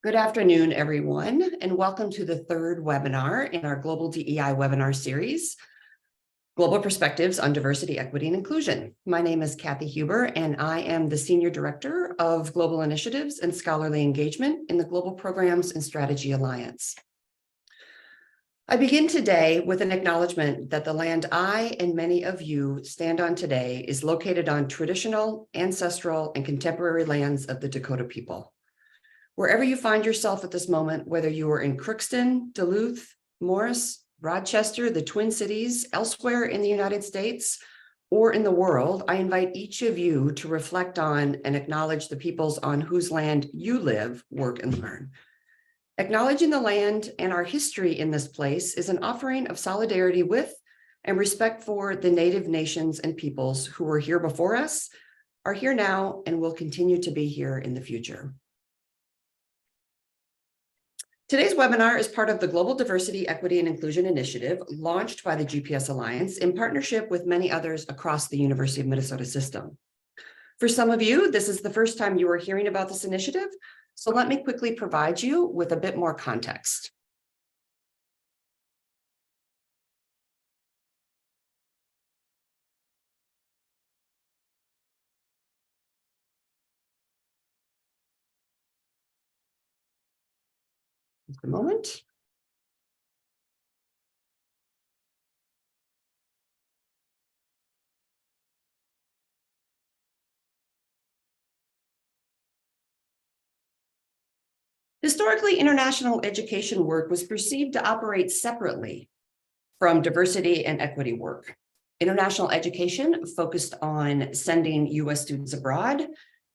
Good afternoon, everyone, and welcome to the third webinar in our Global DEI webinar series, Global Perspectives on Diversity, Equity, and Inclusion. My name is Kathy Huber, and I am the Senior Director of Global Initiatives and Scholarly Engagement in the Global Programs and Strategy Alliance. I begin today with an acknowledgement that the land I and many of you stand on today is located on traditional, ancestral, and contemporary lands of the Dakota people. Wherever you find yourself at this moment, whether you are in Crookston, Duluth, Morris, Rochester, the Twin Cities, elsewhere in the United States, or in the world, I invite each of you to reflect on and acknowledge the peoples on whose land you live, work, and learn. Acknowledging the land and our history in this place is an offering of solidarity with and respect for the Native nations and peoples who were here before us, are here now, and will continue to be here in the future. Today's webinar is part of the Global Diversity, Equity, and Inclusion Initiative launched by the GPS Alliance in partnership with many others across the University of Minnesota system. For some of you, this is the first time you are hearing about this initiative, so let me quickly provide you with a bit more context. Just a moment. Historically, international education work was perceived to operate separately from diversity and equity work. International education focused on sending U.S. students abroad,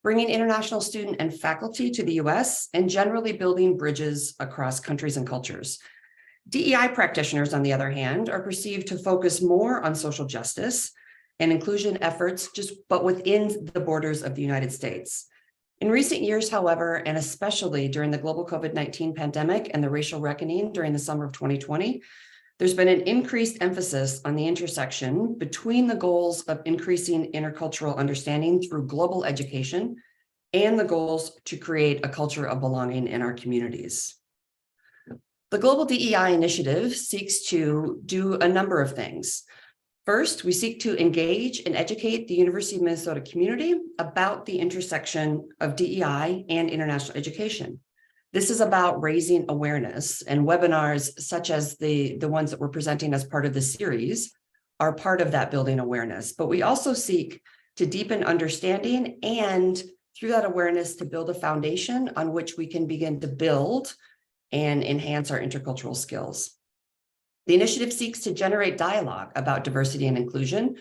bringing international student and faculty to the U.S., and generally building bridges across countries and cultures. DEI practitioners, on the other hand, are perceived to focus more on social justice and inclusion efforts, but within the borders of the United States. In recent years, however, and especially during the global COVID-19 pandemic and the racial reckoning during the summer of 2020, there's been an increased emphasis on the intersection between the goals of increasing intercultural understanding through global education and the goals to create a culture of belonging in our communities. The Global DEI initiative seeks to do a number of things. First, we seek to engage and educate the University of Minnesota community about the intersection of DEI and international education. This is about raising awareness, and webinars such as the ones that we're presenting as part of the series are part of that building awareness. But we also seek to deepen understanding and through that awareness to build a foundation on which we can begin to build and enhance our intercultural skills. The initiative seeks to generate dialogue about diversity and inclusion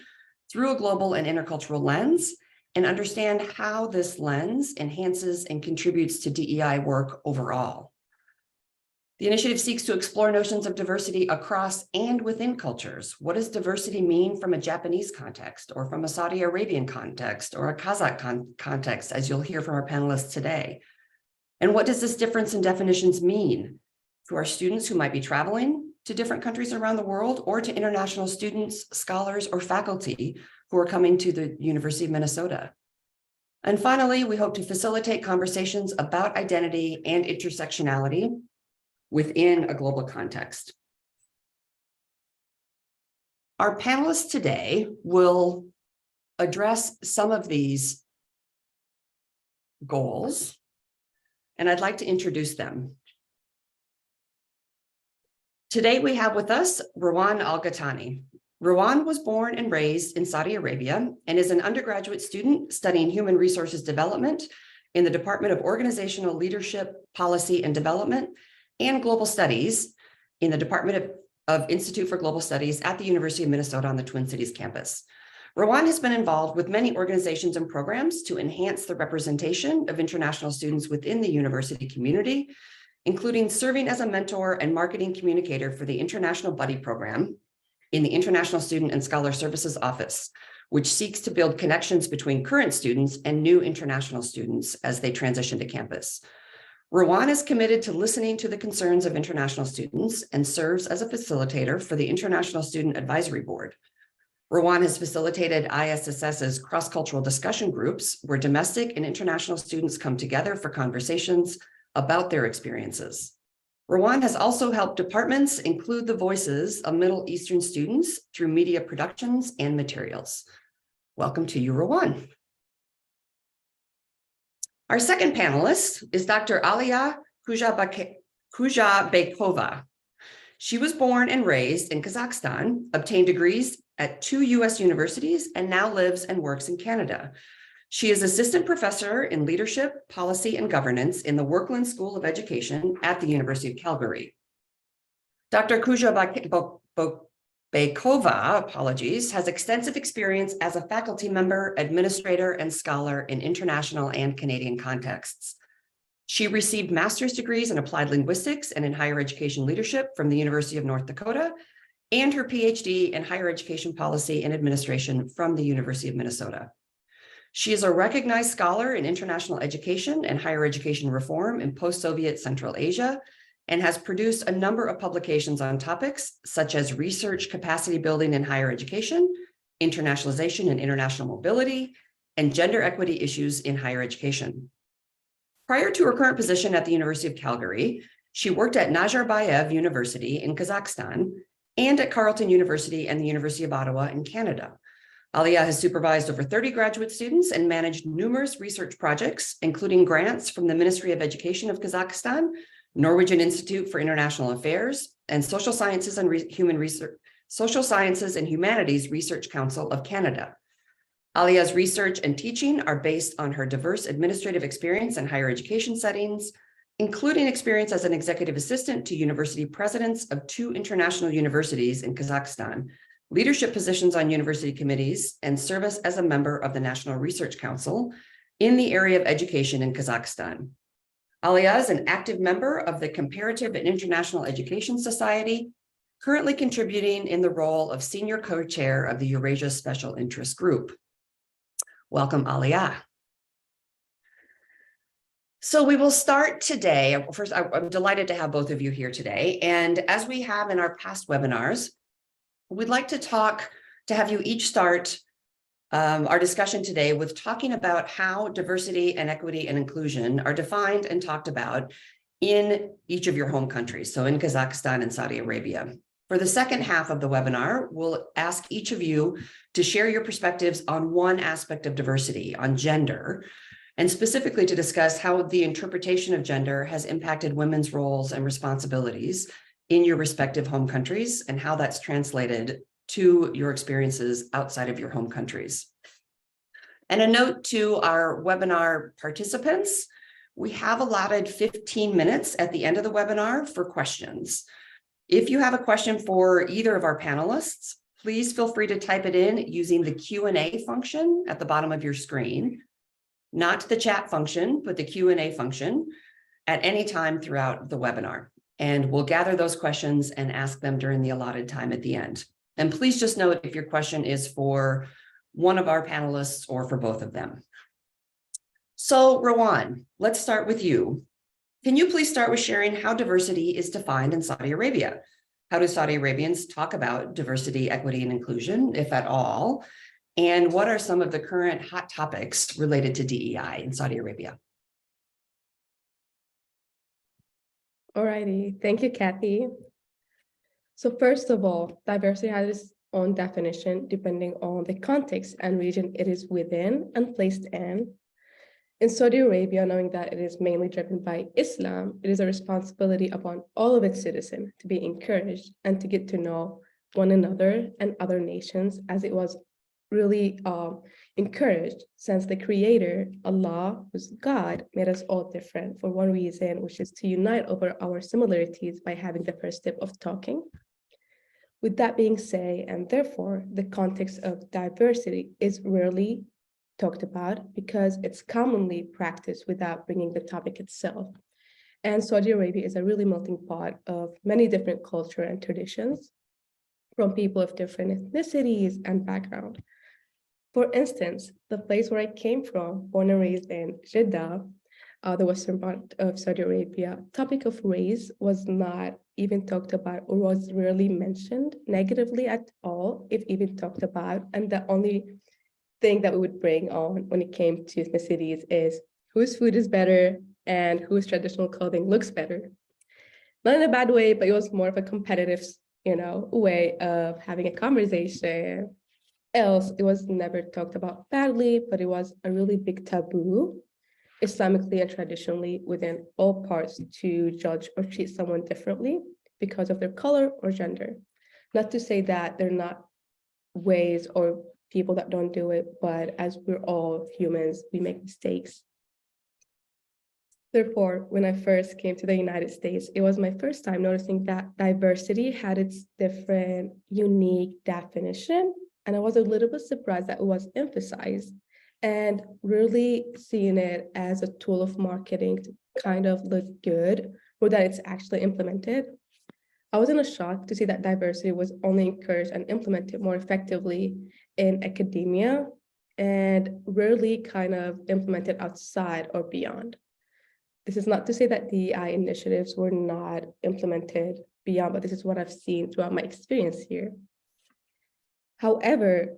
through a global and intercultural lens, and understand how this lens enhances and contributes to DEI work overall. The initiative seeks to explore notions of diversity across and within cultures. What does diversity mean from a Japanese context, or from a Saudi Arabian context, or a Kazakh context, as you'll hear from our panelists today? And what does this difference in definitions mean to our students who might be traveling to different countries around the world, or to international students, scholars, or faculty who are coming to the University of Minnesota? And finally, we hope to facilitate conversations about identity and intersectionality within a global context. Our panelists today will address some of these goals, and I'd like to introduce them. Today, we have with us Rawan Al-Ghatani. Rawan was born and raised in Saudi Arabia and is an undergraduate student studying human resources development in the Department of Organizational Leadership, Policy and Development and Global Studies in the Department of Institute for Global Studies at the University of Minnesota on the Twin Cities campus. Rawan has been involved with many organizations and programs to enhance the representation of international students within the university community, including serving as a mentor and marketing communicator for the International Buddy Program in the International Student and Scholar Services Office, which seeks to build connections between current students and new international students as they transition to campus. Rawan is committed to listening to the concerns of international students and serves as a facilitator for the International Student Advisory Board. Rawan has facilitated ISSS's cross-cultural discussion groups where domestic and international students come together for conversations about their experiences. Rawan has also helped departments include the voices of Middle Eastern students through media productions and materials. Welcome to you, Rawan. Our second panelist is Dr. Aliya Kuzhabekova. She was born and raised in Kazakhstan, obtained degrees at 2 US universities, and now lives and works in Canada. She is assistant professor in leadership, policy, and governance in the Workland School of Education at the University of Calgary. Dr. Kuzhabekova, has extensive experience as a faculty member, administrator, and scholar in international and Canadian contexts. She received master's degrees in applied linguistics and in higher education leadership from the University of North Dakota, and her PhD in higher education policy and administration from the University of Minnesota. She is a recognized scholar in international education and higher education reform in post-Soviet Central Asia, and has produced a number of publications on topics such as research capacity building in higher education, internationalization and international mobility, and gender equity issues in higher education. Prior to her current position at the University of Calgary, she worked at Nazarbayev University in Kazakhstan and at Carleton University and the University of Ottawa in Canada. Aliya has supervised over 30 graduate students and managed numerous research projects, including grants from the Ministry of Education of Kazakhstan, Norwegian Institute for International Affairs, and Social Sciences and Humanities Research Council of Canada. Aliya's research and teaching are based on her diverse administrative experience in higher education settings, including experience as an executive assistant to university presidents of 2 international universities in Kazakhstan, leadership positions on university committees, and service as a member of the National Research Council in the area of education in Kazakhstan. Aliya is an active member of the Comparative and International Education Society, currently contributing in the role of senior co-chair of the Eurasia Special Interest Group. Welcome, Aliya. So we will start today. First, I'm delighted to have both of you here today. And as we have in our past webinars, we'd like to have you each start our discussion today with talking about how diversity and equity and inclusion are defined and talked about in each of your home countries, so in Kazakhstan and Saudi Arabia. For the second half of the webinar, we'll ask each of you to share your perspectives on one aspect of diversity, on gender, and specifically to discuss how the interpretation of gender has impacted women's roles and responsibilities in your respective home countries and how that's translated to your experiences outside of your home countries. And a note to our webinar participants, we have allotted 15 minutes at the end of the webinar for questions. If you have a question for either of our panelists, please feel free to type it in using the Q&A function at the bottom of your screen, not the chat function, but the Q&A function at any time throughout the webinar. And we'll gather those questions and ask them during the allotted time at the end. And please just note if your question is for one of our panelists or for both of them. So Rawan, let's start with you. Can you please start with sharing how diversity is defined in Saudi Arabia? How do Saudi Arabians talk about diversity, equity, and inclusion, if at all? And what are some of the current hot topics related to DEI in Saudi Arabia? All righty, thank you, Kathy. So first of all, diversity has its own definition depending on the context and region it is within and placed in. In Saudi Arabia, knowing that it is mainly driven by Islam, it is a responsibility upon all of its citizens to be encouraged and to get to know one another and other nations, as it was really encouraged since the creator, Allah, who's God, made us all different for one reason, which is to unite over our similarities by having the first step of talking. With that being said, and therefore, the context of diversity is rarely talked about because it's commonly practiced without bringing the topic itself. And Saudi Arabia is a really melting pot of many different culture and traditions from people of different ethnicities and background. For instance, the place where I came from, born and raised in Jeddah, the western part of Saudi Arabia, topic of race was not even talked about or was rarely mentioned negatively at all, if even talked about. And the only thing that we would bring on when it came to ethnicities is whose food is better, and whose traditional clothing looks better. Not in a bad way, but it was more of a competitive, way of having a conversation. Else, it was never talked about badly, but it was a really big taboo, Islamically and traditionally, within all parts to judge or treat someone differently because of their color or gender. Not to say that they're not ways or people that don't do it, but as we're all humans, we make mistakes. Therefore, when I first came to the United States, it was my first time noticing that diversity had its different, unique definition. And I was a little bit surprised that it was emphasized and really seeing it as a tool of marketing to kind of look good or that it's actually implemented. I was in a shock to see that diversity was only encouraged and implemented more effectively in academia and rarely kind of implemented outside or beyond. This is not to say that DEI initiatives were not implemented beyond, but this is what I've seen throughout my experience here. However,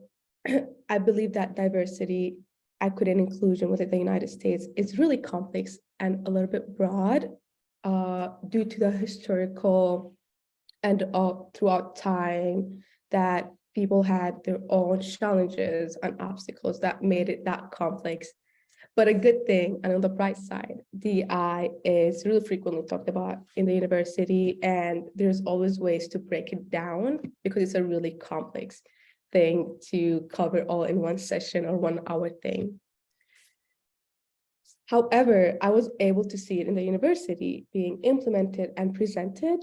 I believe that diversity, equity, and inclusion within the United States is really complex and a little bit broad due to the historical and throughout time that people had their own challenges and obstacles that made it that complex. But a good thing, and on the bright side, DEI is really frequently talked about in the university, and there's always ways to break it down because it's a really complex thing to cover all in one session or 1 hour thing. However, I was able to see it in the university being implemented and presented,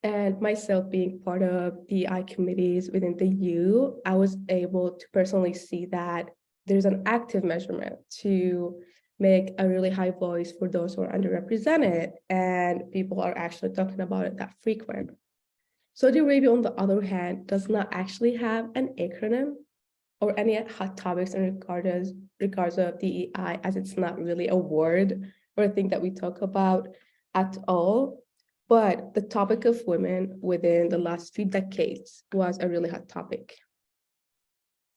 and myself being part of DEI committees within the U, I was able to personally see that there's an active measurement to make a really high voice for those who are underrepresented, and people are actually talking about it that frequent. Saudi Arabia, on the other hand, does not actually have an acronym or any hot topics in regards of DEI, as it's not really a word or a thing that we talk about at all. But the topic of women within the last few decades was a really hot topic.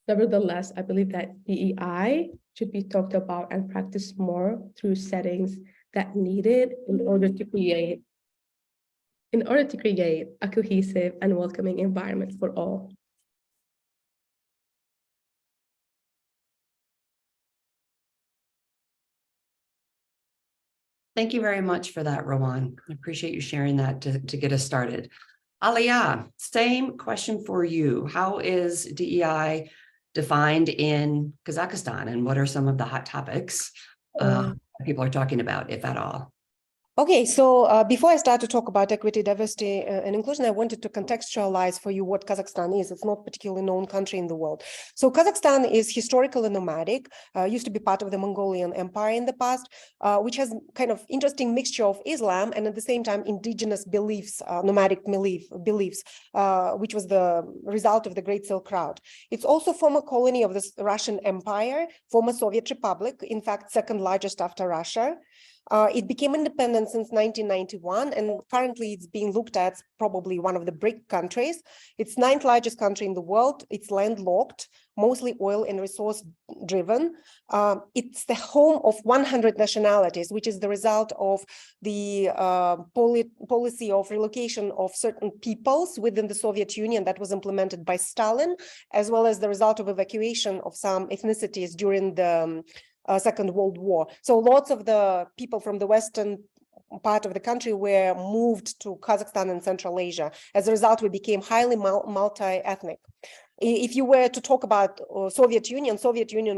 Nevertheless, I believe that DEI should be talked about and practiced more through settings that need it in order to create a cohesive and welcoming environment for all. Thank you very much for that, Rowan. I appreciate you sharing that to get us started. Aliyah, same question for you. How is DEI defined in Kazakhstan, and what are some of the hot topics people are talking about, if at all? Okay, so before I start to talk about equity, diversity, and inclusion, I wanted to contextualize for you what Kazakhstan is. It's not a particularly known country in the world. So Kazakhstan is historically nomadic, used to be part of the Mongolian Empire in the past, which has kind of interesting mixture of Islam and at the same time indigenous beliefs, nomadic beliefs, which was the result of the Great Silk Route. It's also former colony of the Russian Empire, former Soviet Republic, in fact, second largest after Russia. It became independent since 1991, and currently it's being looked at probably one of the BRIC countries. It's 9th largest country in the world. It's landlocked, mostly oil and resource driven. It's the home of 100 nationalities, which is the result of the policy of relocation of certain peoples within the Soviet Union that was implemented by Stalin, as well as the result of evacuation of some ethnicities during the Second World War. So lots of the people from the Western part of the country were moved to Kazakhstan and Central Asia. As a result, we became highly multi-ethnic. If you were to talk about Soviet Union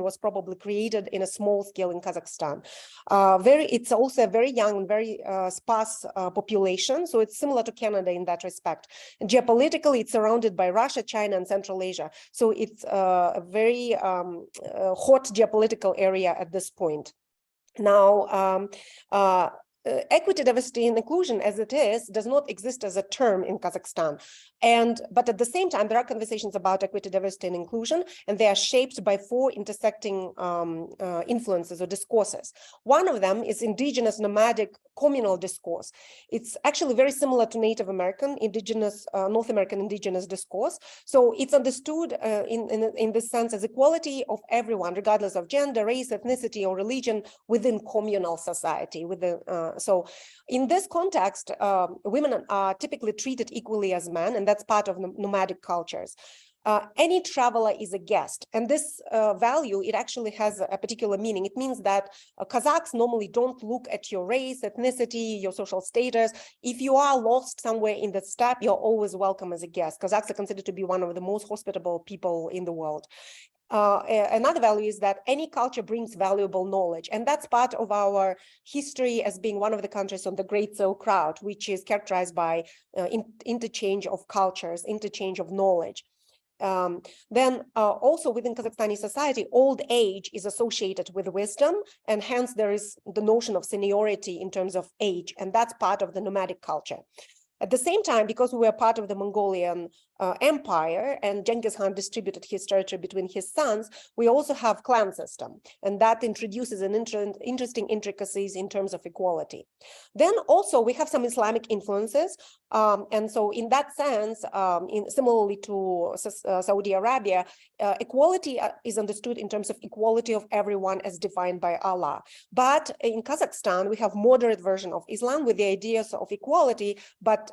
was probably created in a small scale in Kazakhstan. It's also a very young and very sparse population, so it's similar to Canada in that respect. And geopolitically, it's surrounded by Russia, China, and Central Asia. So it's a very hot geopolitical area at this point. Now, equity, diversity, and inclusion, as it is, does not exist as a term in Kazakhstan. But at the same time, there are conversations about equity, diversity, and inclusion, and they are shaped by four intersecting influences or discourses. One of them is indigenous, nomadic, communal discourse. It's actually very similar to Native American, indigenous, North American indigenous discourse. So it's understood in this sense as equality of everyone, regardless of gender, race, ethnicity, or religion, within communal society. So in this context, women are typically treated equally as men, and that's part of nomadic cultures. Any traveler is a guest, and this value, it actually has a particular meaning. It means that Kazakhs normally don't look at your race, ethnicity, your social status. If you are lost somewhere in the steppe, you're always welcome as a guest. Kazakhs are considered to be one of the most hospitable people in the world. Another value is that any culture brings valuable knowledge, and that's part of our history as being one of the countries on the Great Silk Route, which is characterized by interchange of cultures, interchange of knowledge. Then also within Kazakhstani society, old age is associated with wisdom, and hence there is the notion of seniority in terms of age, and that's part of the nomadic culture. At the same time, because we were part of the Mongolian Empire and Genghis Khan distributed his territory between his sons, we also have clan system, and that introduces an interesting intricacies in terms of equality. Then also we have some Islamic influences, and so in that sense, similarly to Saudi Arabia, equality is understood in terms of equality of everyone as defined by Allah. But in Kazakhstan, we have moderate version of Islam with the ideas of equality, but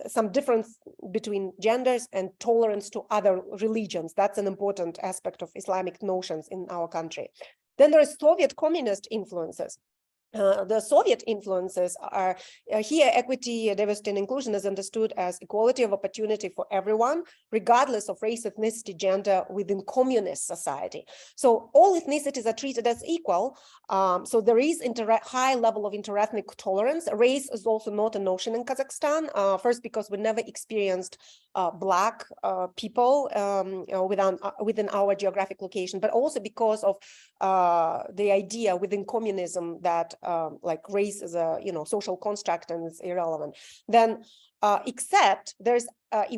some difference between genders and tolerance to other religions. That's an important aspect of Islamic notions in our country. Then there is Soviet communist influences. The Soviet influences are here, equity, diversity, and inclusion is understood as equality of opportunity for everyone, regardless of race, ethnicity, gender within communist society. So all ethnicities are treated as equal. So there is high level of interethnic tolerance. Race is also not a notion in Kazakhstan. First, because we never experienced Black people within our geographic location, but also because of the idea within communism that like race is a social construct and it's irrelevant. Then except there's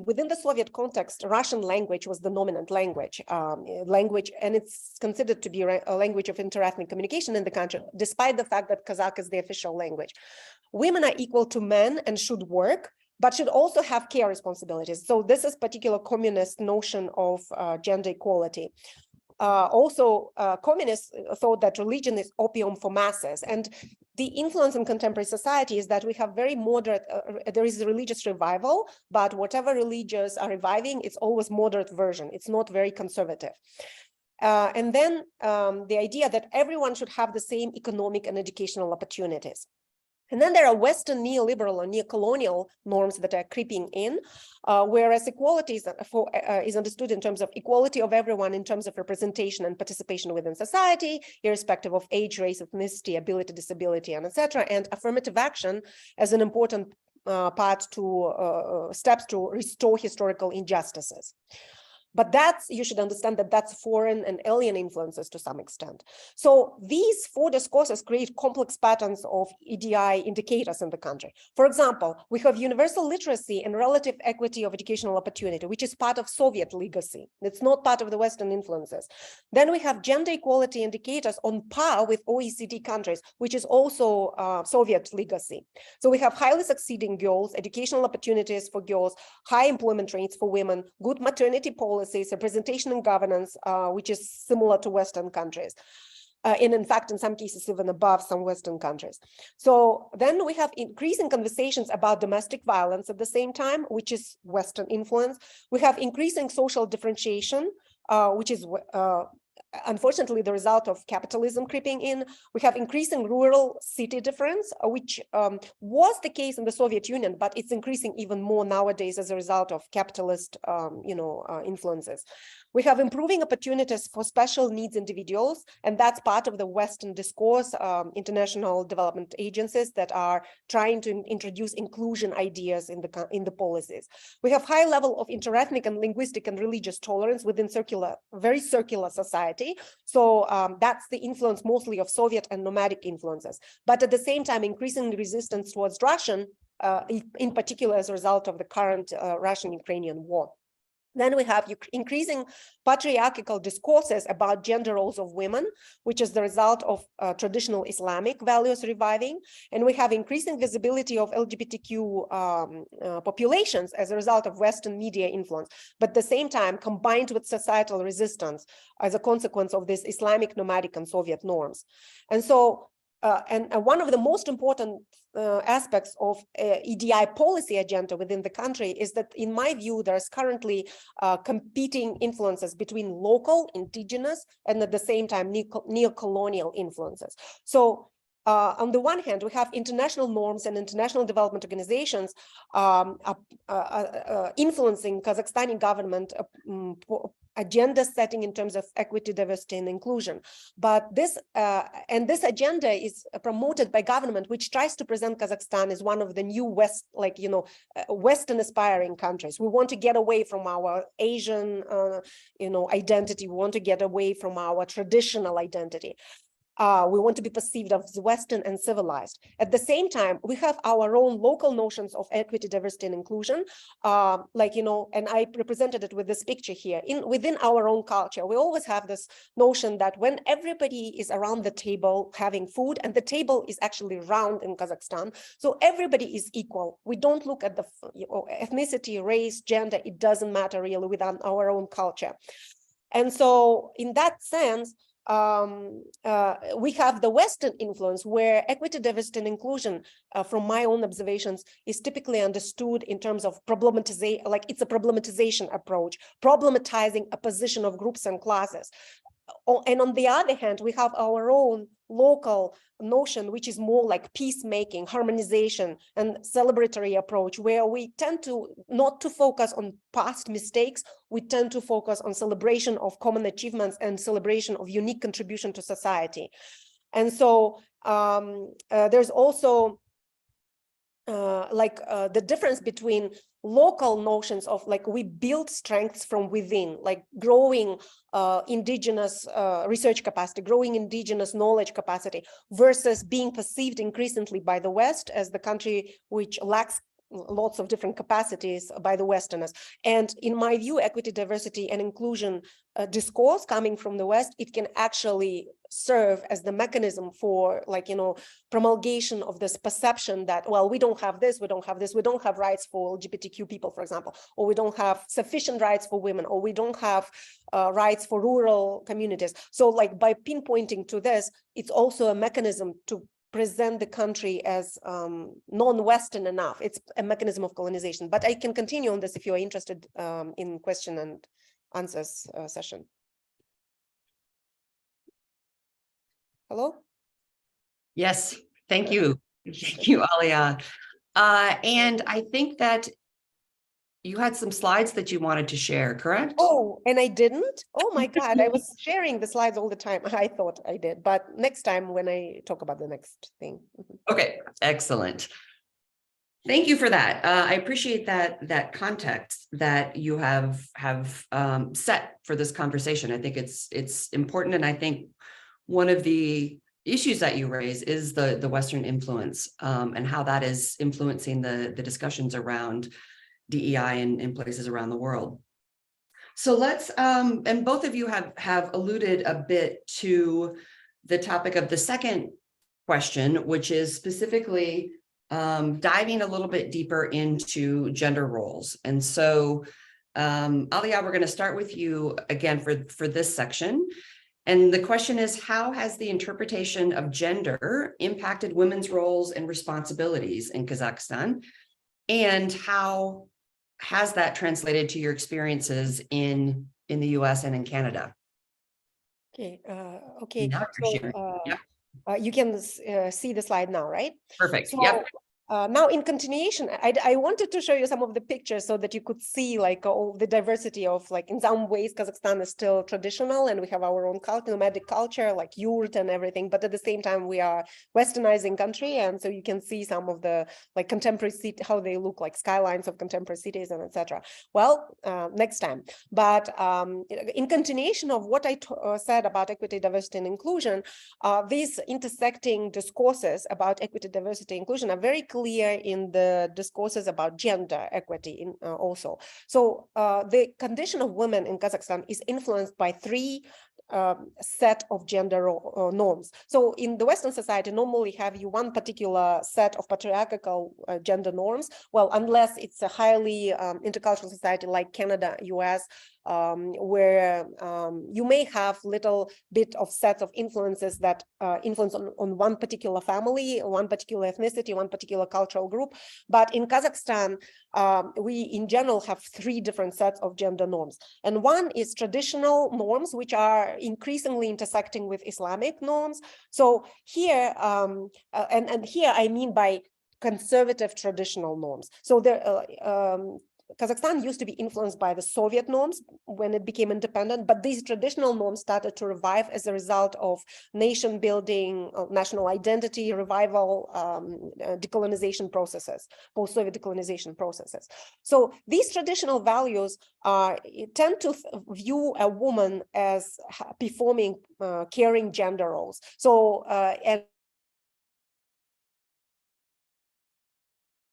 within the Soviet context, Russian language was the dominant language, and it's considered to be a language of interethnic communication in the country, despite the fact that Kazakh is the official language. Women are equal to men and should work, but should also have care responsibilities. So this is particular communist notion of gender equality. Communists thought that religion is opium for masses, and the influence in contemporary society is that we have very moderate, there is a religious revival, but whatever religions are reviving, it's always moderate version. It's not very conservative. And then the idea that everyone should have the same economic and educational opportunities. And then there are Western neoliberal or neocolonial norms that are creeping in, whereas equality is understood in terms of equality of everyone in terms of representation and participation within society, irrespective of age, race, ethnicity, ability, disability, and etc. And affirmative action as an important part to steps to restore historical injustices. But you should understand that that's foreign and alien influences to some extent. So these four discourses create complex patterns of EDI indicators in the country. For example, we have universal literacy and relative equity of educational opportunity, which is part of Soviet legacy. It's not part of the Western influences. Then we have gender equality indicators on par with OECD countries, which is also Soviet legacy. So we have highly succeeding girls, educational opportunities for girls, high employment rates for women, good maternity policies, representation and governance, which is similar to Western countries. And in fact, in some cases, even above some Western countries. So then we have increasing conversations about domestic violence at the same time, which is Western influence. We have increasing social differentiation, which is unfortunately the result of capitalism creeping in. We have increasing rural city difference, which was the case in the Soviet Union, but it's increasing even more nowadays as a result of capitalist influences. We have improving opportunities for special needs individuals, and that's part of the Western discourse, international development agencies that are trying to introduce inclusion ideas in the policies. We have high level of interethnic and linguistic and religious tolerance within very circular society. society. So that's the influence mostly of Soviet and nomadic influences. But at the same time, increasing resistance towards Russian, in particular as a result of the current Russian-Ukrainian war. Then we have increasing patriarchal discourses about gender roles of women, which is the result of traditional Islamic values reviving. And we have increasing visibility of LGBTQ populations as a result of Western media influence, but at the same time combined with societal resistance as a consequence of this Islamic, nomadic, and Soviet norms. And so, and one of the most important aspects of EDI policy agenda within the country is that, in my view, there's currently competing influences between local, indigenous, and at the same time neo-colonial influences. So on the one hand, we have international norms and international development organizations influencing Kazakhstani government agenda setting in terms of equity, diversity, and inclusion. But this agenda is promoted by government, which tries to present Kazakhstan as one of the new West, Western aspiring countries. We want to get away from our Asian, identity. We want to get away from our traditional identity. We want to be perceived as Western and civilized. At the same time, we have our own local notions of equity, diversity, and inclusion. And I represented it with this picture here. Within our own culture, we always have this notion that when everybody is around the table having food, and the table is actually round in Kazakhstan, so everybody is equal. We don't look at the ethnicity, race, gender. It doesn't matter really within our own culture. And so in that sense, we have the Western influence where equity, diversity, and inclusion, from my own observations, is typically understood in terms of problematization, like it's a problematization approach, problematizing a position of groups and classes. And on the other hand, we have our own local notion, which is more like peacemaking, harmonization, and celebratory approach, where we tend to not to focus on past mistakes. We tend to focus on celebration of common achievements and celebration of unique contribution to society. And so there's also the difference between local notions of we build strengths from within, like growing indigenous research capacity, growing indigenous knowledge capacity, versus being perceived increasingly by the West as the country which lacks lots of different capacities by the Westerners. And in my view, equity, diversity, and inclusion discourse coming from the West, it can actually serve as the mechanism for promulgation of this perception that, well, we don't have this, we don't have this, we don't have rights for LGBTQ people, for example, or we don't have sufficient rights for women, or we don't have rights for rural communities. So by pinpointing to this, it's also a mechanism to present the country as non-Western enough. It's a mechanism of colonization. But I can continue on this if you are interested in question and answers session. Hello? Yes, thank you. Thank you, Alia. And I think that you had some slides that you wanted to share, correct? Oh, and I didn't? Oh my God, I was sharing the slides all the time. I thought I did, but next time when I talk about the next thing. Okay, excellent. Thank you for that. I appreciate that context that you have set for this conversation. I think it's important, and I think one of the issues that you raise is the Western influence and how that is influencing the discussions around DEI in places around the world. So let's, and both of you have alluded a bit to the topic of the second question, which is specifically diving a little bit deeper into gender roles. And so, Alia, we're going to start with you again for this section. And the question is, how has the interpretation of gender impacted women's roles and responsibilities in Kazakhstan? And how has that translated to your experiences in the US and in Canada? Okay. Now So, you can see the slide now, right? Perfect. So, yep. Now, in continuation, I wanted to show you some of the pictures so that you could see like all the diversity of, like, in some ways, Kazakhstan is still traditional and we have our own culture, nomadic culture, like yurt and everything. But at the same time, we are westernizing country. And so you can see some of the like contemporary city, how they look like skylines of contemporary cities and etc. Well, next time. But in continuation of what I said about equity, diversity, and inclusion, these intersecting discourses about equity, diversity, inclusion are very clear in the discourses about gender equity also. So the condition of women in Kazakhstan is influenced by three set of gender norms. So in the Western society, normally have you one particular set of patriarchal gender norms. Well, unless it's a highly intercultural society like Canada, US, where you may have little bit of sets of influences that influence on one particular family, one particular ethnicity, one particular cultural group. But in Kazakhstan, we in general have three different sets of gender norms. And one is traditional norms, which are increasingly intersecting with Islamic norms. So here, and here I mean by conservative traditional norms. So there, Kazakhstan used to be influenced by the Soviet norms when it became independent, but these traditional norms started to revive as a result of nation building, national identity, revival, decolonization processes, post-Soviet decolonization processes. So these traditional values tend to view a woman as performing caring gender roles. So, and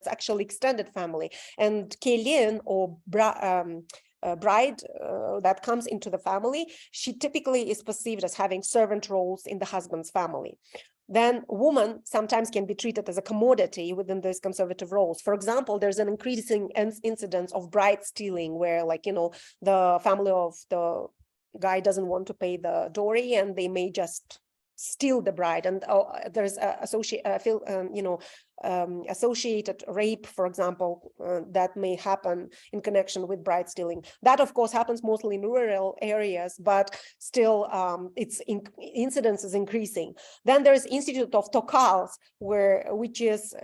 it's actually extended family, and kelin or bride that comes into the family, she typically is perceived as having servant roles in the husband's family. Then woman sometimes can be treated as a commodity within these conservative roles. For example, there's an increasing incidence of bride stealing, where, like, you know, the family of the guy doesn't want to pay the dowry and they may just steal the bride, and there's associated rape, for example, that may happen in connection with bride stealing. That, of course, happens mostly in rural areas, but still its incidence is increasing. Then there's Institute of Tokals, which is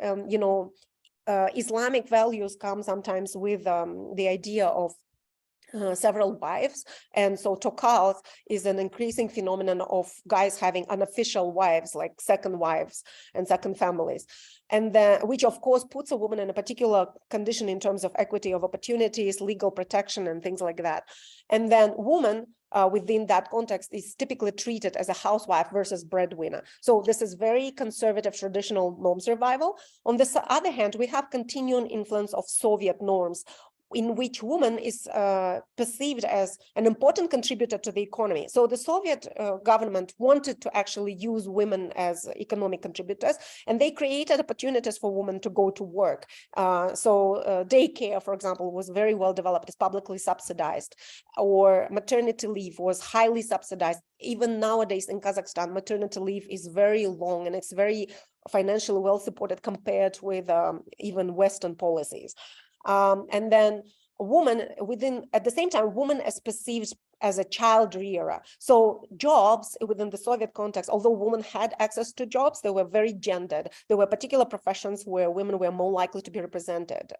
Islamic values come sometimes with the idea of several wives, and so tokals is an increasing phenomenon of guys having unofficial wives, like second wives and second families, and then, which of course puts a woman in a particular condition in terms of equity of opportunities, legal protection, and things like that. And then woman within that context is typically treated as a housewife versus breadwinner. So this is very conservative traditional norm survival. On the other hand, we have continuing influence of Soviet norms, in which woman is perceived as an important contributor to the economy. So the Soviet government wanted to actually use women as economic contributors, and they created opportunities for women to go to work. So daycare, for example, was very well developed, it's publicly subsidized, or maternity leave was highly subsidized. Even nowadays in Kazakhstan, maternity leave is very long and it's very financially well supported compared with even Western policies. And then a woman at the same time, woman is perceived as a child rearer. So jobs within the Soviet context, although women had access to jobs, they were very gendered. There were particular professions where women were more likely to be represented,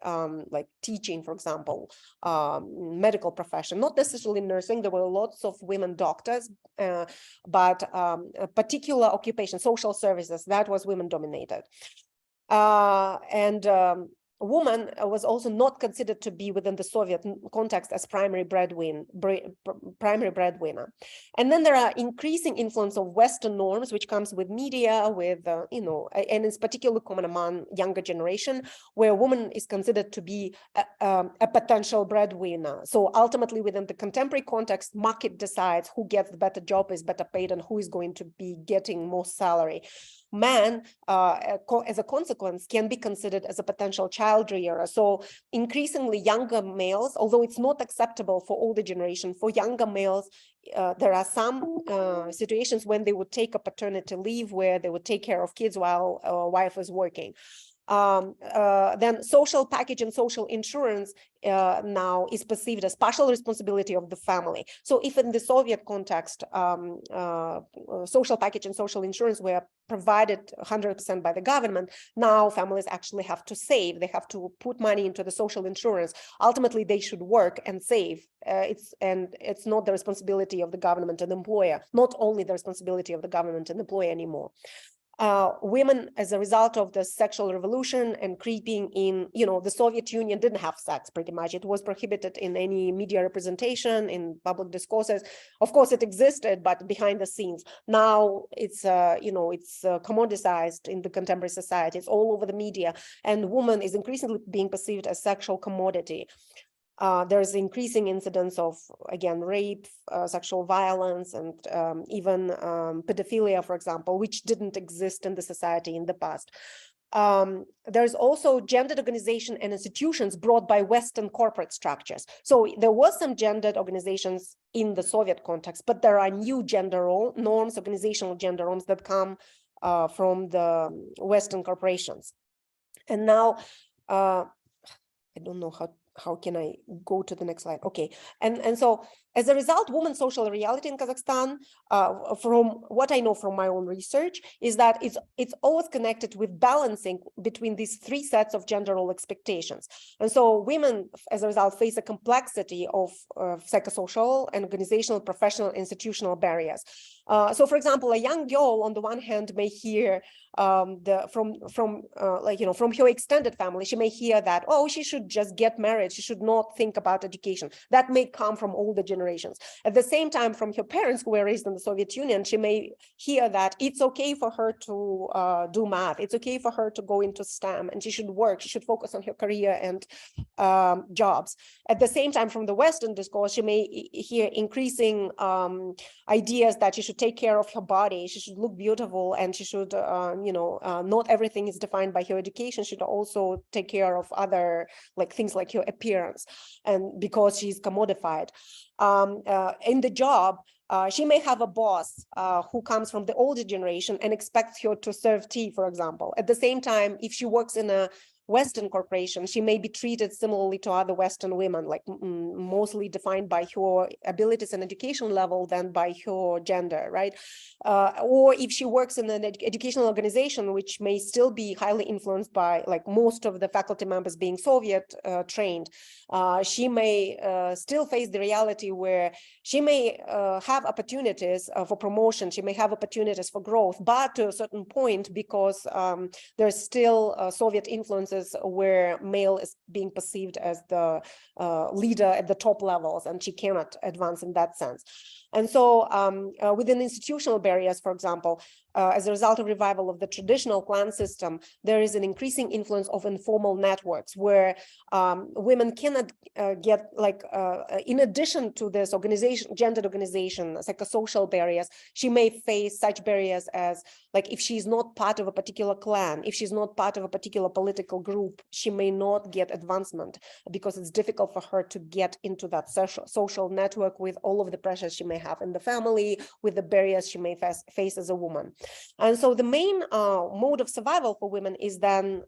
like teaching, for example, medical profession, not necessarily nursing. There were lots of women doctors, but a particular occupation, social services, that was women dominated. Woman was also not considered to be within the Soviet context as primary breadwinner. And then there are increasing influence of Western norms, which comes with media, with, and it's particularly common among younger generation, where a woman is considered to be a potential breadwinner. So ultimately, within the contemporary context, market decides who gets the better job, is better paid, and who is going to be getting most salary. Man, as a consequence, can be considered as a potential child rearer. So increasingly younger males, although it's not acceptable for older generation, for younger males, there are some situations when they would take a paternity leave where they would take care of kids while a wife is working. Then social package and social insurance now is perceived as partial responsibility of the family. So if in the Soviet context, social package and social insurance were provided 100% by the government, now families actually have to save. They have to put money into the social insurance. Ultimately, they should work and save. It's not the responsibility of the government and employer, not only the responsibility of the government and employer anymore. Women, as a result of the sexual revolution and creeping in, the Soviet Union didn't have sex pretty much. It was prohibited in any media representation, in public discourses. Of course, it existed, but behind the scenes. Now it's, it's commoditized in the contemporary society. It's all over the media, and woman is increasingly being perceived as sexual commodity. There's increasing incidence of, again, rape, sexual violence, and even pedophilia, for example, which didn't exist in the society in the past. There's also gendered organization and institutions brought by Western corporate structures. So there was some gendered organizations in the Soviet context, but there are new gender norms, organizational gender norms that come from the Western corporations. And now, I don't know how can I go to the next slide? Okay, and so as a result, women's social reality in Kazakhstan, from what I know from my own research, is that it's always connected with balancing between these three sets of gender role expectations. And so women, as a result, face a complexity of psychosocial and organizational, professional, institutional barriers. So, for example, a young girl, on the one hand, may hear from her extended family, she may hear that, oh, she should just get married. She should not think about education. That may come from older generations. At the same time, from her parents who were raised in the Soviet Union, she may hear that it's okay for her to do math. It's okay for her to go into STEM, and she should work. She should focus on her career and jobs. At the same time, from the Western discourse, she may hear increasing ideas that she should take care of her body. She should look beautiful, and she should, not everything is defined by her education. She should also take care of other things like her appearance, and because she's commodified. In the job, she may have a boss who comes from the older generation and expects her to serve tea, for example. At the same time, if she works in a Western corporation, she may be treated similarly to other Western women, mostly defined by her abilities and education level than by her gender, right? Or if she works in an educational organization, which may still be highly influenced by, most of the faculty members being Soviet trained, she may still face the reality where she may have opportunities for promotion, she may have opportunities for growth, but to a certain point, because there's still Soviet influences where male is being perceived as the leader at the top levels, and she cannot advance in that sense. And so within institutional barriers, for example, as a result of revival of the traditional clan system, there is an increasing influence of informal networks where women cannot get, in addition to this gendered organization, psychosocial barriers, she may face such barriers as, if she's not part of a particular clan, if she's not part of a particular political group, she may not get advancement because it's difficult for her to get into that social network with all of the pressures she may have in the family, with the barriers she may face as a woman. And so the main mode of survival for women is then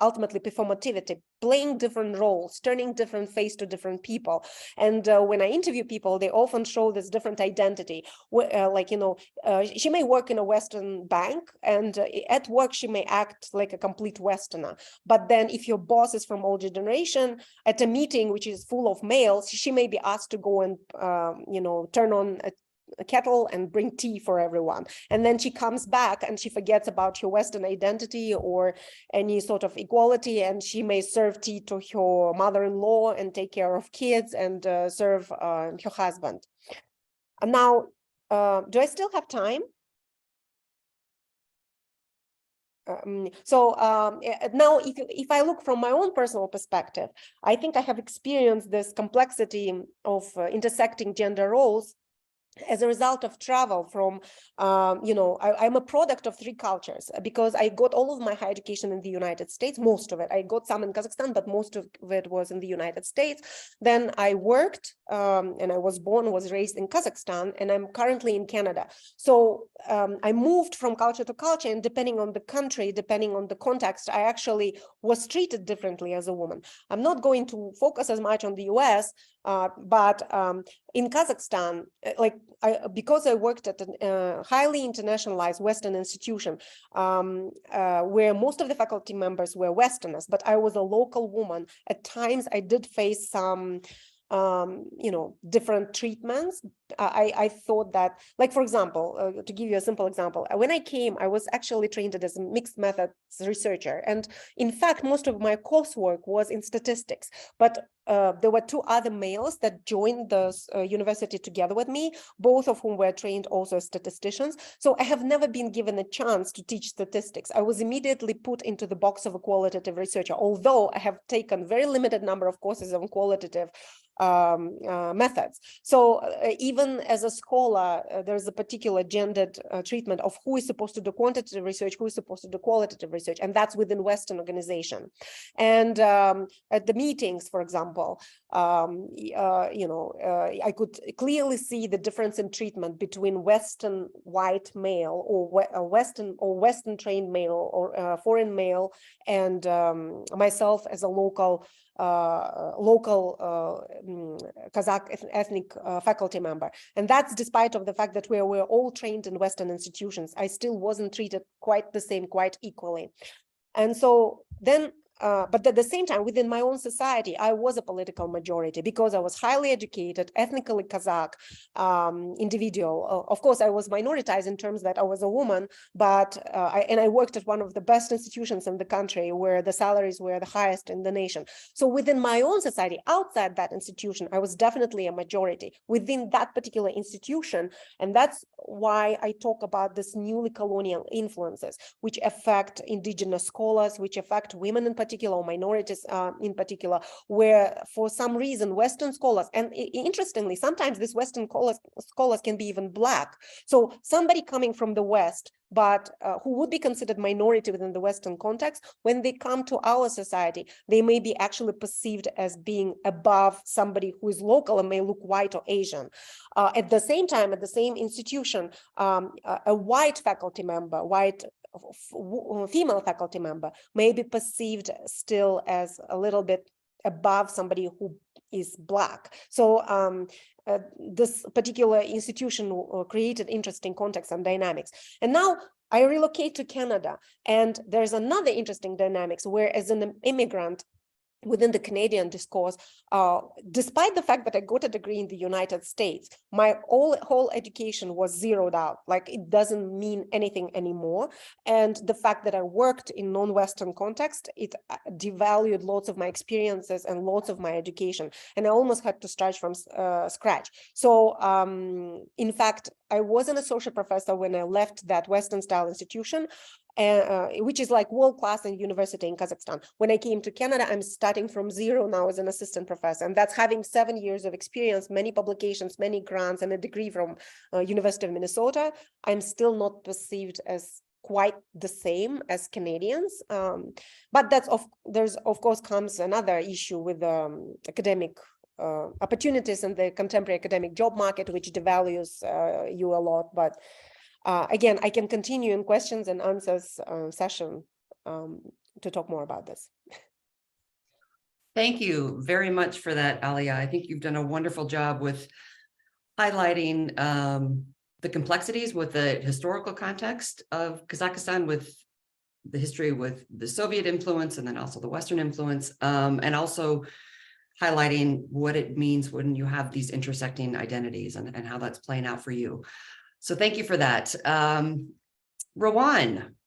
ultimately performativity, playing different roles, turning different face to different people. And when I interview people, they often show this different identity. She may work in a Western bank, and at work she may act like a complete Westerner. But then if your boss is from older generation, at a meeting which is full of males, she may be asked to go and turn on a kettle and bring tea for everyone. And then she comes back and she forgets about her Western identity or any sort of equality, and she may serve tea to her mother-in-law and take care of kids and serve her husband. And now, do I still have time? Now, if I look from my own personal perspective, I think I have experienced this complexity of intersecting gender roles as a result of travel from, I'm a product of three cultures because I got all of my higher education in the United States, most of it. I got some in Kazakhstan, but most of it was in the United States. Then I worked and I was born, was raised in Kazakhstan, and I'm currently in Canada. So I moved from culture to culture, and depending on the country, depending on the context, I actually was treated differently as a woman. I'm not going to focus as much on the US, but in Kazakhstan, because I worked at a highly internationalized Western institution, where most of the faculty members were Westerners, but I was a local woman. At times, I did face some different treatments. I thought that, like, for example, to give you a simple example, when I came, I was actually trained as a mixed methods researcher. And in fact, most of my coursework was in statistics, but there were two other males that joined the university together with me, both of whom were trained also as statisticians. So I have never been given a chance to teach statistics. I was immediately put into the box of a qualitative researcher, although I have taken very limited number of courses on qualitative methods. So even as a scholar, there's a particular gendered treatment of who is supposed to do quantitative research, who is supposed to do qualitative research, and that's within Western organization. And at the meetings, for example, I could clearly see the difference in treatment between Western white male or Western trained male or foreign male and myself as a local Kazakh ethnic faculty member. And that's despite of the fact that we were all trained in Western institutions. I still wasn't treated quite the same, quite equally. And so then, but at the same time, within my own society, I was a political majority because I was highly educated, ethnically Kazakh individual. Of course, I was minoritized in terms that I was a woman, but I worked at one of the best institutions in the country where the salaries were the highest in the nation. So within my own society, outside that institution, I was definitely a majority within that particular institution. And that's why I talk about this newly colonial influences, which affect indigenous scholars, which affect women in particular, or minorities in particular, where for some reason Western scholars, and interestingly, sometimes these Western scholars can be even Black. So somebody coming from the West, but who would be considered minority within the Western context, when they come to our society, they may be actually perceived as being above somebody who is local and may look white or Asian. At the same time, at the same institution, a white faculty member, female faculty member may be perceived still as a little bit above somebody who is Black. So this particular institution created interesting context and dynamics. And now I relocate to Canada, and there's another interesting dynamics where, as an immigrant within the Canadian discourse, despite the fact that I got a degree in the United States, my whole education was zeroed out. Like, it doesn't mean anything anymore. And the fact that I worked in non-Western context, it devalued lots of my experiences and lots of my education. And I almost had to start from scratch. So in fact, I was an associate professor when I left that Western style institution, which is like world-class in university in Kazakhstan. When I came to Canada, I'm starting from zero now as an assistant professor, and that's having 7 years of experience, many publications, many grants, and a degree from University of Minnesota. I'm still not perceived as quite the same as Canadians, but there's of course comes another issue with academic opportunities in the contemporary academic job market, which devalues you a lot, but. Again, I can continue in questions and answers session to talk more about this. Thank you very much for that, Alia. I think you've done a wonderful job with highlighting the complexities with the historical context of Kazakhstan, with the history with the Soviet influence, and then also the Western influence, and also highlighting what it means when you have these intersecting identities and how that's playing out for you. So thank you for that. Rowan,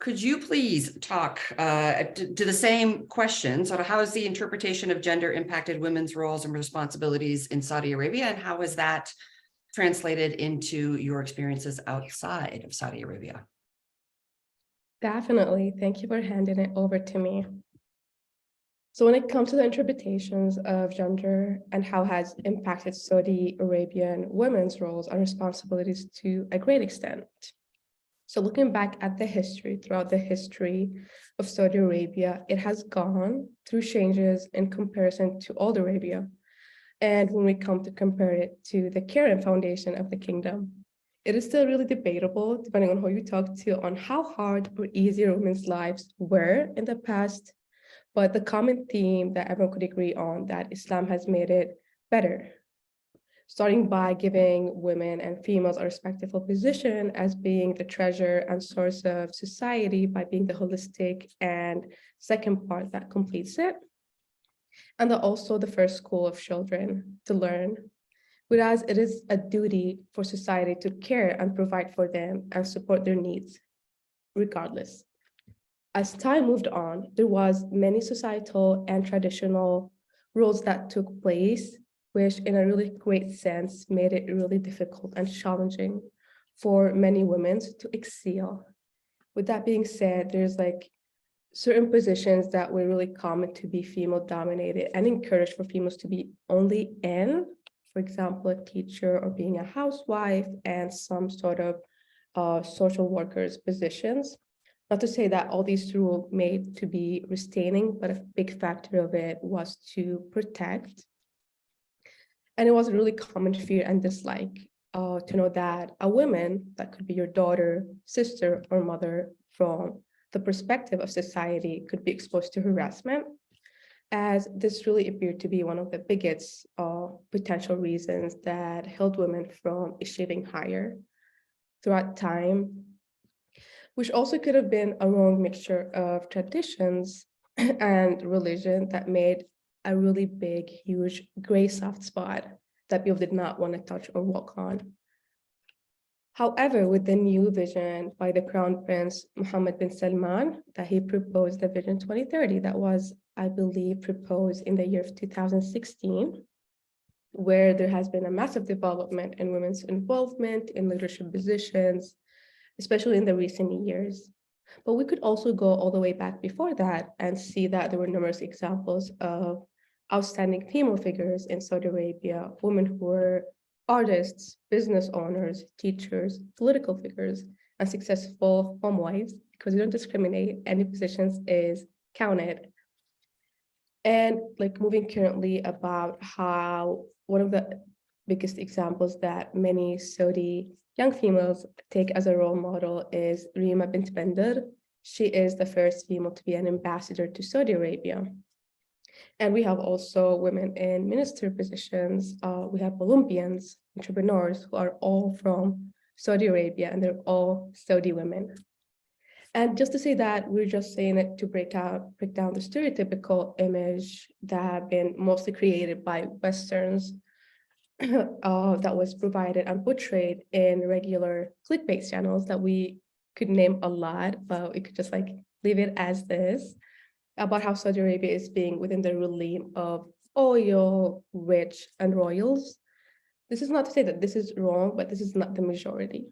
could you please talk to the same question? So how has the interpretation of gender impacted women's roles and responsibilities in Saudi Arabia, and how has that translated into your experiences outside of Saudi Arabia? Definitely. Thank you for handing it over to me. So when it comes to the interpretations of gender and how has impacted Saudi Arabian women's roles and responsibilities to a great extent. So looking back at the history, throughout the history of Saudi Arabia, it has gone through changes in comparison to old Arabia. And when we come to compare it to the current foundation of the kingdom, it is still really debatable, depending on who you talk to, on how hard or easy women's lives were in the past. But the common theme that everyone could agree on that Islam has made it better, starting by giving women and females a respectful position as being the treasure and source of society by being the holistic and second part that completes it. And also the first school of children to learn, whereas it is a duty for society to care and provide for them and support their needs, regardless. As time moved on, there was many societal and traditional rules that took place, which in a really great sense made it really difficult and challenging for many women to excel. With that being said, there's like certain positions that were really common to be female dominated and encouraged for females to be only in, for example, a teacher or being a housewife and some sort of social workers positions. Not to say that all these rules made to be restraining, but a big factor of it was to protect. And it was a really common fear and dislike to know that a woman, that could be your daughter, sister, or mother, from the perspective of society, could be exposed to harassment, as this really appeared to be one of the biggest potential reasons that held women from achieving higher throughout time, which also could have been a wrong mixture of traditions and religion that made a really big, huge gray soft spot that people did not want to touch or walk on. However, with the new vision by the Crown Prince Mohammed bin Salman, that he proposed the Vision 2030, that was, I believe, proposed in the year of 2016, where there has been a massive development in women's involvement in leadership positions, especially in the recent years. But we could also go all the way back before that and see that there were numerous examples of outstanding female figures in Saudi Arabia, women who were artists, business owners, teachers, political figures, and successful home wives, because we don't discriminate, any positions is counted. And like moving currently about how one of the biggest examples that many Saudi young females take as a role model is Rima bint Bender. She is the first female to be an ambassador to Saudi Arabia. And we have also women in minister positions. We have Olympians, entrepreneurs who are all from Saudi Arabia, and they're all Saudi women. And just to say that, we're just saying it to break down the stereotypical image that have been mostly created by Westerns that was provided and portrayed in regular clickbait channels that we could name a lot, but we could just like leave it as this, about how Saudi Arabia is being within the realm of oil, rich, and royals. This is not to say that this is wrong, but this is not the majority.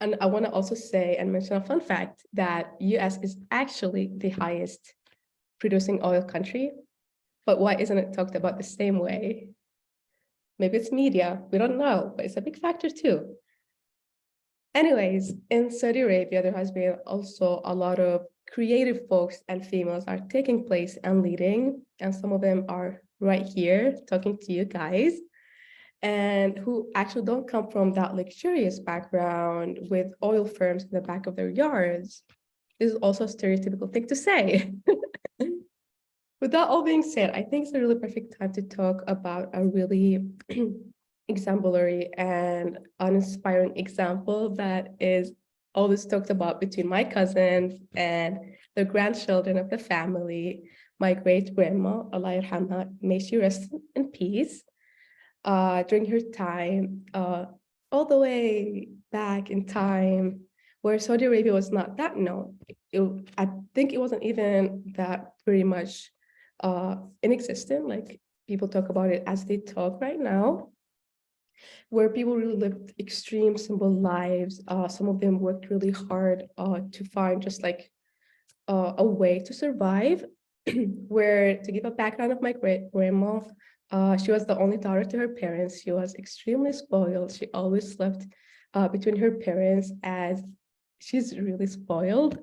And I want to also say and mention a fun fact that US is actually the highest producing oil country, but why isn't it talked about the same way? Maybe it's media, we don't know, but it's a big factor too. Anyways, in Saudi Arabia, there has been also a lot of creative folks and females are taking place and leading, and some of them are right here talking to you guys, and who actually don't come from that luxurious background with oil firms in the back of their yards. This is also a stereotypical thing to say. With that all being said, I think it's a really perfect time to talk about a really exemplary and uninspiring example that is always talked about between my cousins and the grandchildren of the family. My great grandma, Allah yarhamha, may she rest in peace. During her time, all the way back in time, where Saudi Arabia was not that known. I think it wasn't even that pretty much inexistent, like people talk about it as they talk right now, where people really lived extreme simple lives. Some of them worked really hard to find just like a way to survive. where, to give a background of my great grandma, she was the only daughter to her parents. She was extremely spoiled. She always slept between her parents, as she's really spoiled.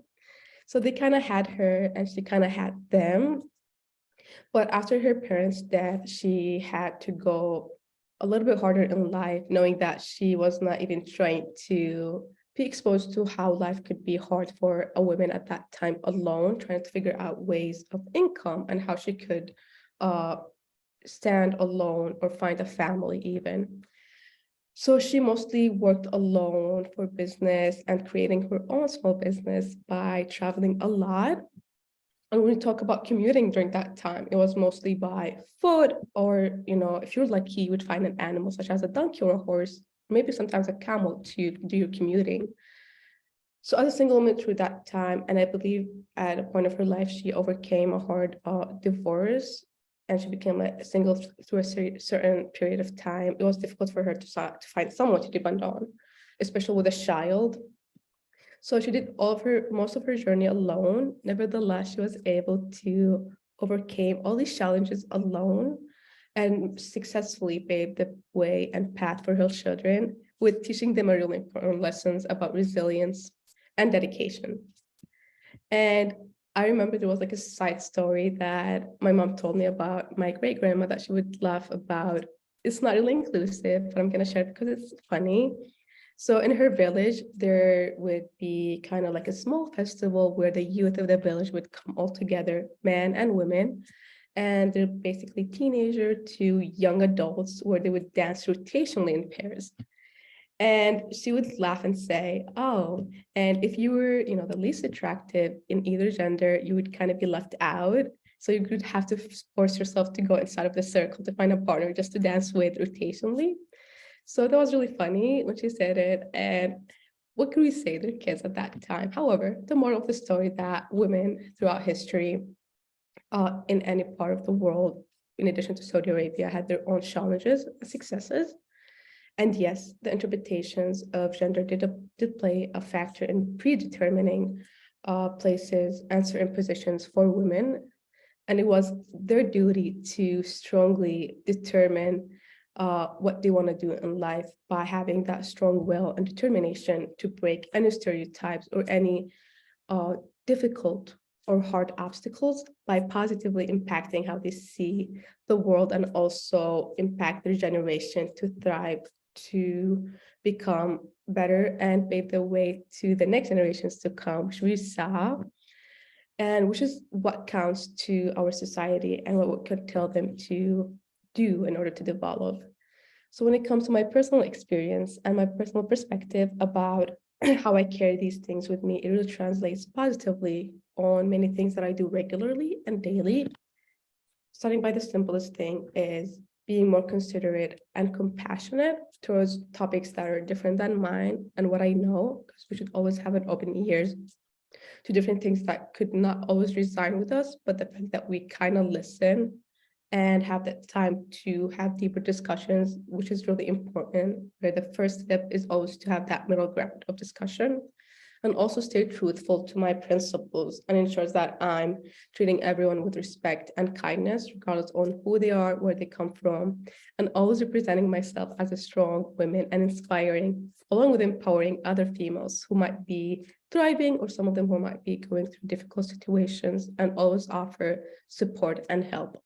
So they kind of had her and she kind of had them. But after her parents' death, she had to go a little bit harder in life, knowing that she was not even trying to be exposed to how life could be hard for a woman at that time alone, trying to figure out ways of income and how she could stand alone or find a family even. So she mostly worked alone for business and creating her own small business by traveling a lot. And when we talk about commuting during that time, it was mostly by foot, or, if you're lucky, you would find an animal such as a donkey or a horse, maybe sometimes a camel to do your commuting. So as a single woman through that time, and I believe at a point of her life, she overcame a hard divorce, and she became a single through a certain period of time. It was difficult for her to find someone to depend on, especially with a child. So she did most of her journey alone. Nevertheless, she was able to overcome all these challenges alone and successfully paved the way and path for her children, with teaching them a really important lessons about resilience and dedication. And I remember there was like a side story that my mom told me about my great grandma that she would laugh about. It's not really inclusive, but I'm going to share it because it's funny. So in her village, there would be kind of like a small festival where the youth of the village would come all together, men and women, and they're basically teenager to young adults, where they would dance rotationally in pairs. And she would laugh and say, oh, and if you were, the least attractive in either gender, you would kind of be left out. So you could have to force yourself to go inside of the circle to find a partner just to dance with rotationally. So that was really funny when she said it. And what could we say to kids at that time? However, the moral of the story that women throughout history, in any part of the world, in addition to Saudi Arabia, had their own challenges and successes. And yes, the interpretations of gender did play a factor in predetermining places and certain positions for women. And it was their duty to strongly determine what they want to do in life by having that strong will and determination to break any stereotypes or any difficult or hard obstacles by positively impacting how they see the world, and also impact their generation to thrive, to become better and pave the way to the next generations to come, which we saw, and which is what counts to our society and what we could tell them to do in order to develop. So when it comes to my personal experience and my personal perspective about how I carry these things with me, it really translates positively on many things that I do regularly and daily. Starting by the simplest thing is being more considerate and compassionate towards topics that are different than mine and what I know, because we should always have an open ears to different things that could not always reside with us, but the fact that we kind of listen and have that time to have deeper discussions, which is really important, where the first step is always to have that middle ground of discussion, and also stay truthful to my principles and ensures that I'm treating everyone with respect and kindness, regardless on who they are, where they come from, and always representing myself as a strong woman and inspiring, along with empowering other females who might be thriving, or some of them who might be going through difficult situations, and always offer support and help.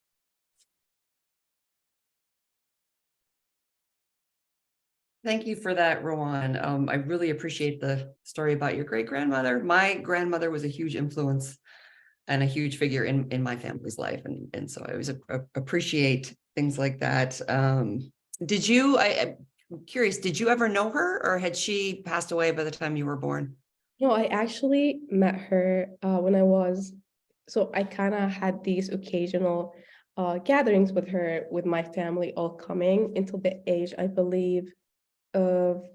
Thank you for that, Rowan. I really appreciate the story about your great-grandmother. My grandmother was a huge influence and a huge figure in my family's life. And so I always appreciate things like that. I'm curious, did you ever know her, or had she passed away by the time you were born? No, I actually met her when so I kind of had these occasional gatherings with her, with my family all coming until the age, I believe, of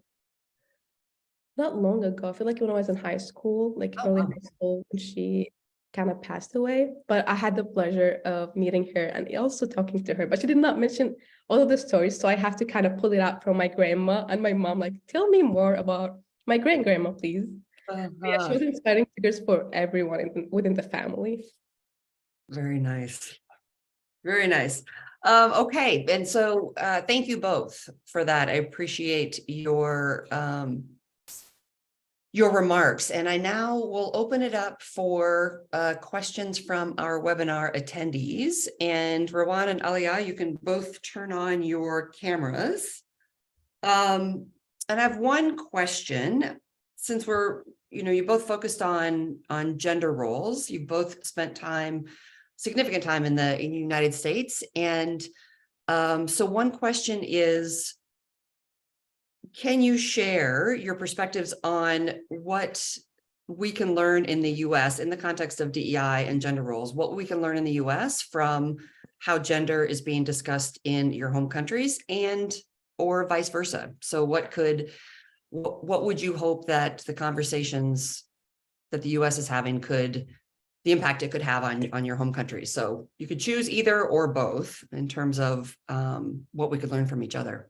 not long ago. I feel like when I was in high school, like early high school, when she kind of passed away. But I had the pleasure of meeting her and also talking to her. But she did not mention all of the stories, so I have to kind of pull it out from my grandma and my mom. Like, tell me more about my great grandma, please. Yeah, she was inspiring figures for everyone within the family. Very nice. Very nice. Okay, and so thank you both for that. I appreciate your remarks, and I now will open it up for questions from our webinar attendees. And Rawan and Aliyah, you can both turn on your cameras. And I have one question, since we're, you both focused on gender roles. You both spent significant time in the United States. And so one question is, can you share your perspectives on what we can learn in the US in the context of DEI and gender roles, what we can learn in the US from how gender is being discussed in your home countries and or vice versa? So what would you hope that the conversations that the US is having the impact it could have on your home country? So you could choose either or both in terms of what we could learn from each other.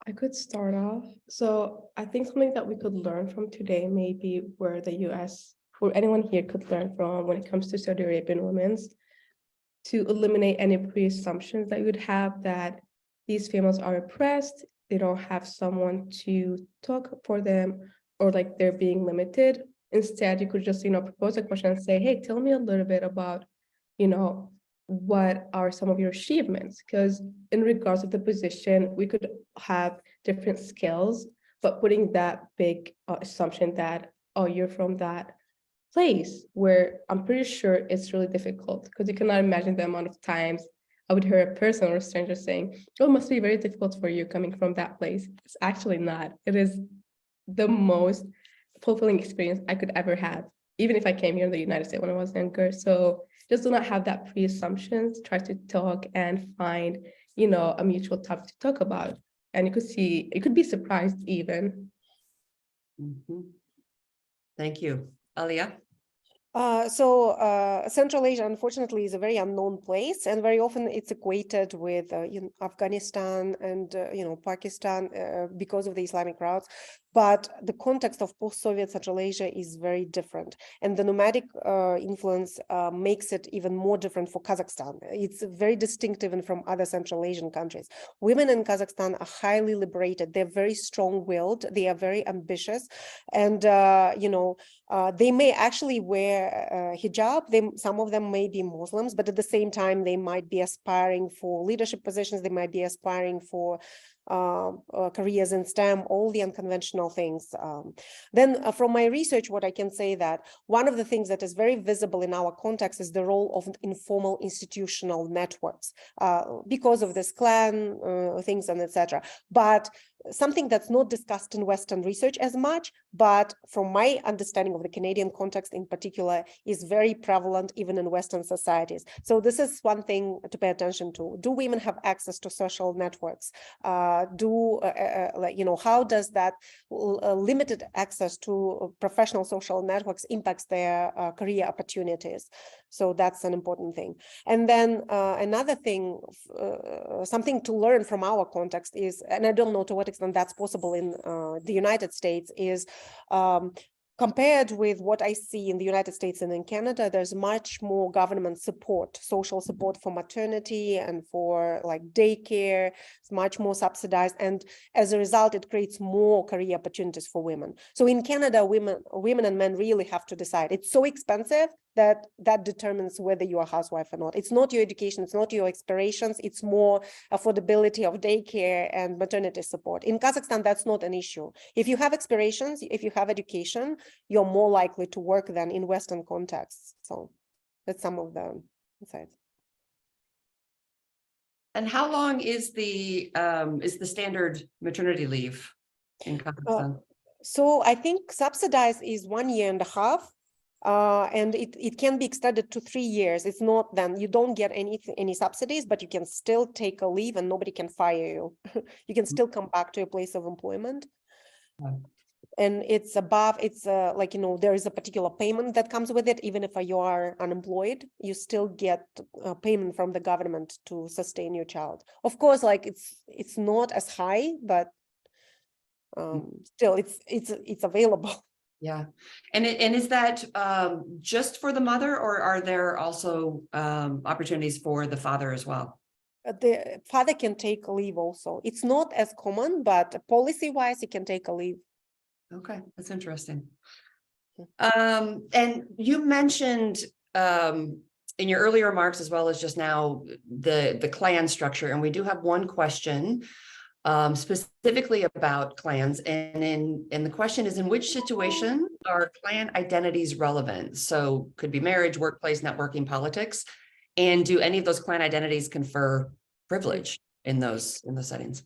I could start off. So I think something that we could learn from today may be where the US, or anyone here could learn from when it comes to Saudi Arabian women, to eliminate any pre-assumptions that you would have that these females are oppressed, they don't have someone to talk for them, or like they're being limited. Instead, you could just, propose a question and say, hey, tell me a little bit about, what are some of your achievements? Because in regards to the position, we could have different skills, but putting that big assumption that, oh, you're from that place, where I'm pretty sure it's really difficult, because you cannot imagine the amount of times I would hear a person or a stranger saying, oh, it must be very difficult for you coming from that place. It's actually not. It is the most fulfilling experience I could ever have, even if I came here in the United States when I was younger. So just do not have that pre-assumptions, try to talk and find, a mutual topic to talk about. And you could be surprised even. Mm-hmm. Thank you. Aliyah? Central Asia, unfortunately, is a very unknown place, and very often it's equated with Afghanistan and Pakistan because of the Islamic routes. But the context of post-Soviet Central Asia is very different, and the nomadic influence makes it even more different for Kazakhstan. It's very distinct even from other Central Asian countries. Women in Kazakhstan are highly liberated. They're very strong-willed. They are very ambitious, and they may actually wear hijab. Some of them may be Muslims, but at the same time, they might be aspiring for leadership positions. They might be aspiring for careers in STEM, all the unconventional things. Then from my research, what I can say that one of the things that is very visible in our context is the role of informal institutional networks because of this clan things and etc. But something that's not discussed in Western research as much, but from my understanding of the Canadian context in particular, is very prevalent even in Western societies. So this is one thing to pay attention to. Do women have access to social networks? How does that limited access to professional social networks impacts their career opportunities? So that's an important thing. And then another thing, something to learn from our context is, and I don't know to what extent that's possible in the United States, is compared with what I see in the United States and in Canada, there's much more government support, social support for maternity and for like daycare. It's much more subsidized. And as a result, it creates more career opportunities for women. So in Canada, women and men really have to decide. It's so expensive that determines whether you're a housewife or not. It's not your education, it's not your aspirations, it's more affordability of daycare and maternity support. In Kazakhstan, that's not an issue. If you have aspirations, if you have education, you're more likely to work than in Western contexts. So that's some of the insights. And how long is the standard maternity leave in Kazakhstan? So I think subsidized is 1.5 years. And it can be extended to 3 years. It's not then you don't get any subsidies, but you can still take a leave and nobody can fire you. You can still come back to a place of employment. And it's above, there is a particular payment that comes with it. Even if you are unemployed, you still get a payment from the government to sustain your child. Of course, it's not as high, but still it's available. Yeah. And is that just for the mother, or are there also opportunities for the father as well? The father can take a leave also. It's not as common, but policy-wise, he can take a leave. Okay, that's interesting. And you mentioned in your earlier remarks, as well as just now, the clan structure, and we do have one question specifically about clans, and the question is, in which situation are clan identities relevant? So could be marriage, workplace, networking, politics, and do any of those clan identities confer privilege in those settings?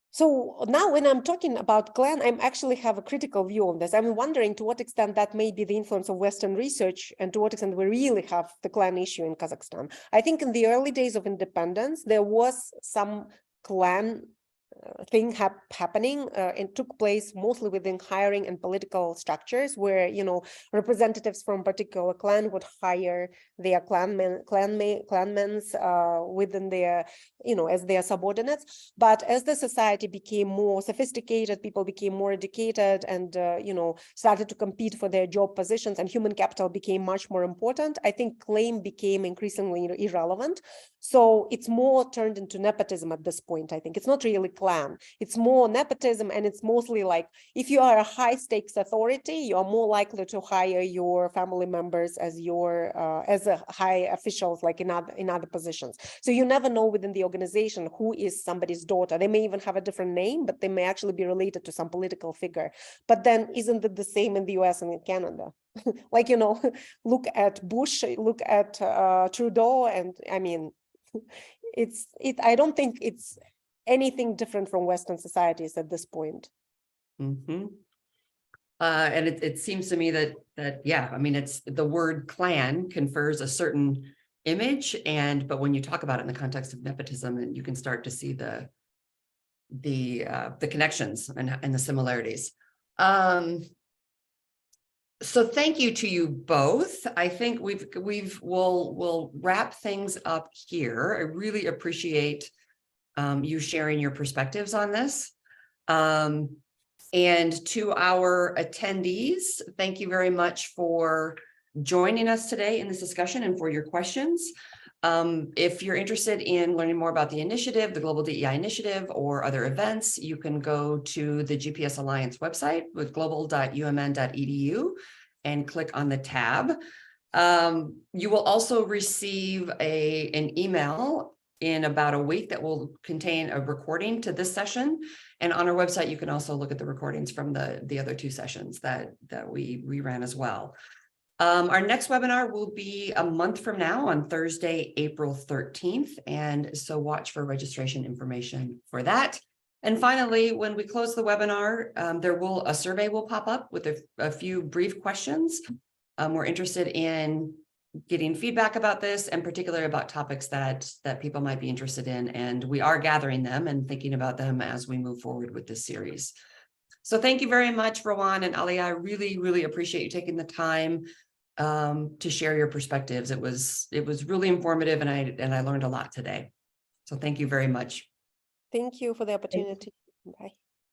So now when I'm talking about clan, I actually have a critical view on this. I'm wondering to what extent that may be the influence of Western research and to what extent we really have the clan issue in Kazakhstan. I think in the early days of independence, there was some clan thing happening. It took place mostly within hiring and political structures where, you know, representatives from particular clan would hire their clanmen within their, you know, as their subordinates. But as the society became more sophisticated, people became more educated and, you know, started to compete for their job positions, and human capital became much more important, I think claim became increasingly irrelevant. So it's more turned into nepotism at this point. I think it's not really clan. It's more nepotism, and it's mostly like if you are a high stakes authority, you are more likely to hire your family members as your as a high officials, like in other positions. So you never know within the organization who is somebody's daughter. They may even have a different name, but they may actually be related to some political figure. But then isn't it the same in the US and in Canada? Like, you know, look at Bush, look at Trudeau, and I mean, I don't think it's anything different from Western societies at this point. Mm-hmm. And it seems to me that yeah, I mean, it's the word clan confers a certain image, but when you talk about it in the context of nepotism, and you can start to see the connections and the similarities. So thank you to you both. I think we'll wrap things up here. I really appreciate you sharing your perspectives on this. And to our attendees, thank you very much for joining us today in this discussion and for your questions. If you're interested in learning more about the initiative, the Global DEI Initiative, or other events, you can go to the GPS Alliance website with global.umn.edu and click on the tab. You will also receive an email in about a week that will contain a recording to this session. And on our website, you can also look at the recordings from the other two sessions that we ran as well. Our next webinar will be a month from now on Thursday, April 13th. And so watch for registration information for that. And finally, when we close the webinar, a survey will pop up with a few brief questions. We're interested in getting feedback about this, and particularly about topics that people might be interested in. And we are gathering them and thinking about them as we move forward with this series. So thank you very much, Rowan and Alia. I really, really appreciate you taking the time to share your perspectives. It was really informative, and I learned a lot today. So thank you very much. Thank you for the opportunity. Bye.